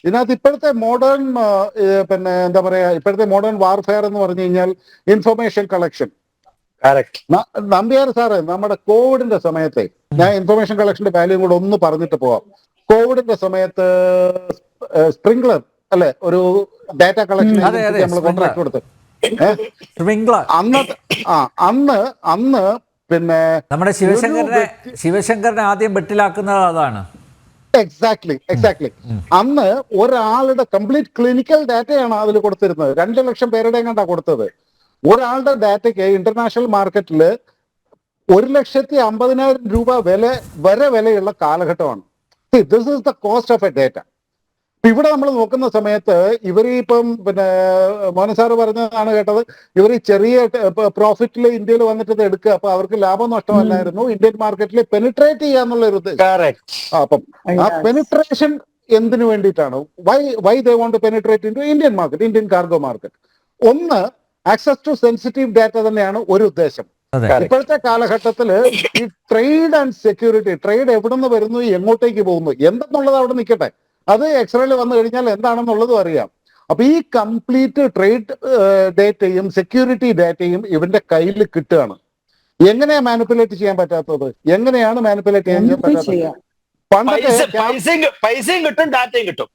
ഇതിനകത്ത് ഇപ്പോഴത്തെ മോഡേൺ പിന്നെ എന്താ പറയാ, ഇപ്പോഴത്തെ മോഡേൺ വാർഫെയർ എന്ന് പറഞ്ഞു കഴിഞ്ഞാൽ ഇൻഫർമേഷൻ കളക്ഷൻ. നമ്പ്യാർ സാറ് നമ്മുടെ കോവിഡിന്റെ സമയത്തെ, ഞാൻ ഇൻഫർമേഷൻ കളക്ഷന്റെ വാല്യൂ കൂടെ ഒന്ന് പറഞ്ഞിട്ട് പോവാം. കോവിഡിന്റെ സമയത്ത് സ്പ്രിംഗ്ലർ അല്ലെ, ഒരു ഡാറ്റ കളക്ഷൻ നമ്മൾ കോൺട്രാക്ട് കൊടുത്ത് അന്ന് പിന്നെ നമ്മുടെ ശിവശങ്കരനെ ആദ്യം വെട്ടിലാക്കുന്നത് അതാണ്. എക്സാക്ട്ലി. അന്ന് ഒരാളുടെ കംപ്ലീറ്റ് ക്ലിനിക്കൽ ഡാറ്റയാണ് അതിൽ കൊടുത്തിരുന്നത്. 2 ലക്ഷം പേരുടെ കണ്ടാ കൊടുത്തത്. ഒരാളുടെ ഡാറ്റയ്ക്ക് ഇന്റർനാഷണൽ മാർക്കറ്റിൽ 1,50,000 രൂപ വിലയുള്ള കാലഘട്ടമാണ്. This is the cost of A data. ഇവിടെ നമ്മൾ നോക്കുന്ന സമയത്ത് ഇവരിപ്പം പിന്നെ മോഹൻ സാറ് പറഞ്ഞതാണ് കേട്ടത്, ഇവർ ചെറിയ പ്രോഫിറ്റിൽ ഇന്ത്യയിൽ വന്നിട്ട് ഇത് എടുക്കുക, അപ്പൊ അവർക്ക് ലാഭം നഷ്ടമല്ലായിരുന്നു, ഇന്ത്യൻ മാർക്കറ്റിൽ പെനിട്രേറ്റ് ചെയ്യാന്നുള്ള ഒരു അപ്പം ആ പെനിട്രേഷൻ എന്തിനു വേണ്ടിയിട്ടാണ്? Why they want to penetrate in to Indian market, Indian cargo market? ഒന്ന്, ആക്സസ് ടു സെൻസിറ്റീവ് ഡാറ്റ തന്നെയാണ് ഒരു ഉദ്ദേശം. ഇപ്പോഴത്തെ കാലഘട്ടത്തിൽ ഈ ട്രേഡ് ആൻഡ് സെക്യൂരിറ്റി, ട്രേഡ് എവിടെ നിന്ന് വരുന്നു, എങ്ങോട്ടേക്ക് പോകുന്നു എന്തെന്നുള്ളത് അവിടെ നിൽക്കട്ടെ, അത് എക്സ്റേയിൽ വന്നു കഴിഞ്ഞാൽ എന്താണെന്നുള്ളതും അറിയാം. അപ്പൊ ഈ കംപ്ലീറ്റ് ട്രേഡ് ഡേറ്റയും സെക്യൂരിറ്റി ഡേറ്റയും ഇവന്റെ കയ്യിൽ കിട്ടുകയാണ്. എങ്ങനെയാ മാനിപ്പുലേറ്റ് ചെയ്യാൻ പറ്റാത്തത്? എങ്ങനെയാണ് മാനിപ്പുലേറ്റ് ചെയ്യാൻ പറ്റാത്തത്? പൈസയും കിട്ടും, ഡാറ്റയും കിട്ടും.